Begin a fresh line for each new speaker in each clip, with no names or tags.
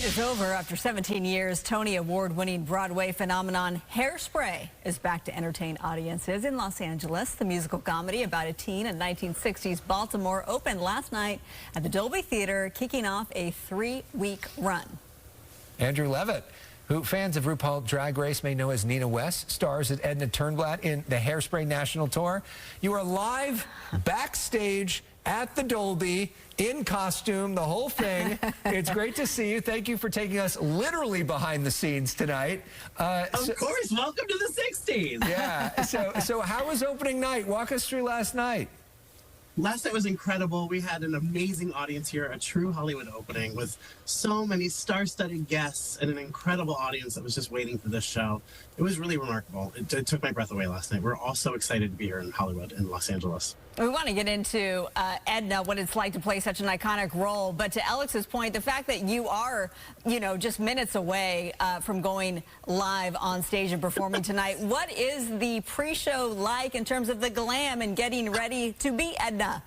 wait is over. After 17 years, Tony Award-winning Broadway phenomenon Hairspray is back to entertain audiences in Los Angeles. The musical comedy about a teen in 1960s Baltimore opened last night at the Dolby Theater, kicking off a 3-week run.
Andrew Levitt, who fans of RuPaul Drag Race may know as Nina West, stars as Edna Turnblad in the Hairspray National Tour. You are live backstage at the Dolby, in costume, the whole thing. It's great to see you. Thank you for taking us literally behind the scenes tonight.
Of course, welcome to the 60s.
Yeah, so how was opening night? Walk us through last night.
Last night was incredible. We had an amazing audience here, a true Hollywood opening with so many star-studded guests and an incredible audience that was just waiting for this show. It was really remarkable. It took my breath away last night. We're all so excited to be here in Hollywood, in Los Angeles.
We want to get into Edna, what it's like to play such an iconic role. But to Alex's point, the fact that you are, just minutes away from going live on stage and performing tonight, what is the pre-show like in terms of the glam and getting ready to be Edna?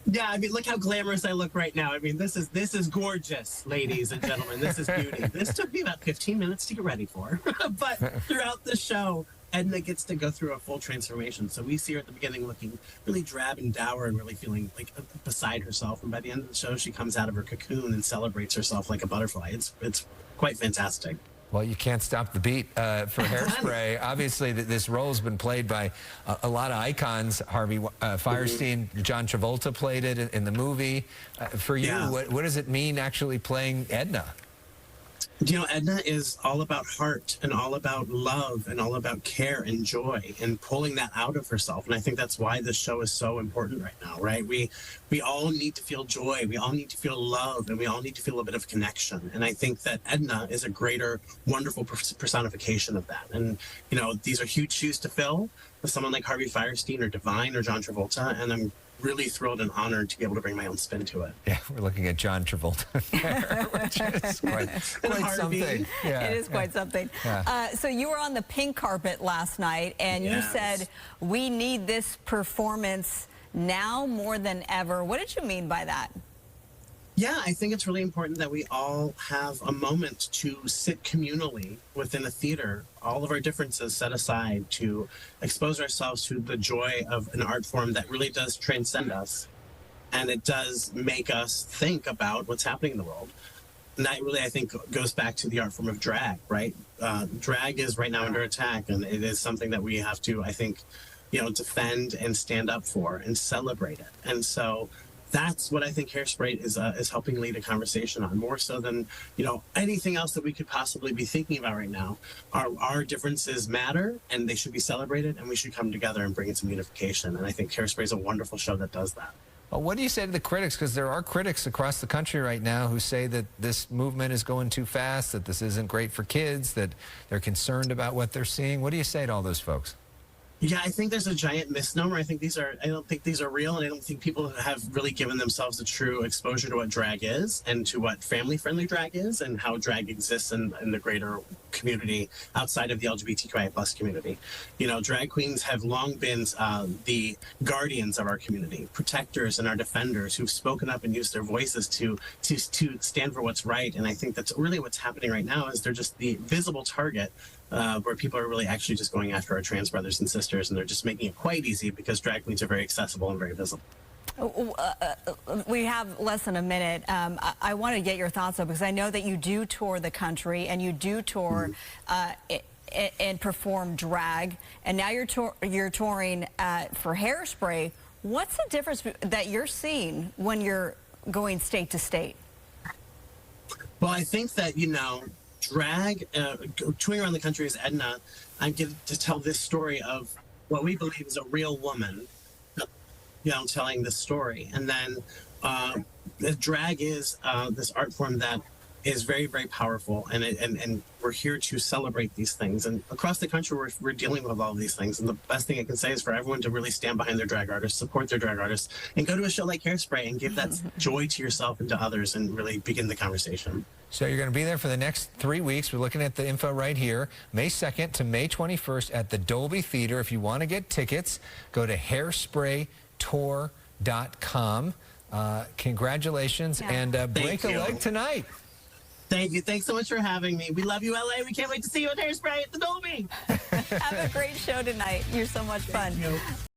Yeah, I mean, look how glamorous I look right now. I mean, this is gorgeous, ladies and gentlemen. This is beauty. This took me about 15 minutes to get ready for. But throughout the show, Edna gets to go through a full transformation. So we see her at the beginning looking really drab and dour and really feeling like beside herself. And by the end of the show, she comes out of her cocoon and celebrates herself like a butterfly. It's quite fantastic.
Well, you can't stop the beat for Hairspray. Obviously, this role has been played by a lot of icons. Harvey Fierstein, John Travolta played it in the movie. For you, what does it mean actually playing Edna?
Edna is all about heart and all about love and all about care and joy and pulling that out of herself. And I think that's why this show is so important right now, right? We all need to feel joy. We all need to feel love, and we all need to feel a bit of connection. And I think that Edna is a greater, wonderful personification of that. And, these are huge shoes to fill with someone like Harvey Fierstein or Divine or John Travolta. And I'm really thrilled and honored to be able to bring my own spin to it.
Yeah, we're looking at John Travolta there, which is quite something. Yeah,
it is quite something. Yeah. So you were on the pink carpet last night, and you said, we need this performance now more than ever. What did you mean by that?
Yeah, I think it's really important that we all have a moment to sit communally within a theater, all of our differences set aside, to expose ourselves to the joy of an art form that really does transcend us. And it does make us think about what's happening in the world. And that really, I think, goes back to the art form of drag, right? Drag is right now under attack, and it is something that we have to, I think, defend and stand up for and celebrate it. And so that's what I think Hairspray is helping lead a conversation on, more so than anything else that we could possibly be thinking about right now. Our differences matter, and they should be celebrated, and we should come together and bring in some unification. And I think Hairspray is a wonderful show that does that.
Well, what do you say to the critics? Because there are critics across the country right now who say that this movement is going too fast, that this isn't great for kids, that they're concerned about what they're seeing. What do you say to all those folks?
Yeah, I think there's a giant misnomer. I don't think these are real, and I don't think people have really given themselves a true exposure to what drag is and to what family-friendly drag is and how drag exists in the greater community outside of the LGBTQIA+ community. Drag queens have long been the guardians of our community, protectors and our defenders who've spoken up and used their voices to stand for what's right. And I think that's really what's happening right now, is they're just the visible target where people are really actually just going after our trans brothers and sisters, and they're just making it quite easy because drag queens are very accessible and very visible.
We have less than a minute. I want to get your thoughts though, because I know that you do tour the country and you do tour and perform drag, and now you're touring for Hairspray. What's the difference that you're seeing when you're going state to state?
Well, I think that, drag, touring around the country as Edna, I get to tell this story of what we believe is a real woman, telling this story. And then the drag is this art form that is very, very powerful, and we're here to celebrate these things. And across the country, we're dealing with all of these things. And the best thing I can say is for everyone to really stand behind their drag artists, support their drag artists, and go to a show like Hairspray and give that joy to yourself and to others and really begin the conversation.
So you're going to be there for the next 3 weeks. We're looking at the info right here. May 2nd to May 21st at the Dolby Theater. If you want to get tickets, go to hairspraytour.com. Congratulations, and break a leg tonight.
Thank you. Thanks so much for having me. We love you, LA. We can't wait to see you at Hairspray at the Dolby.
Have a great show tonight. You're so much fun.
Thank you.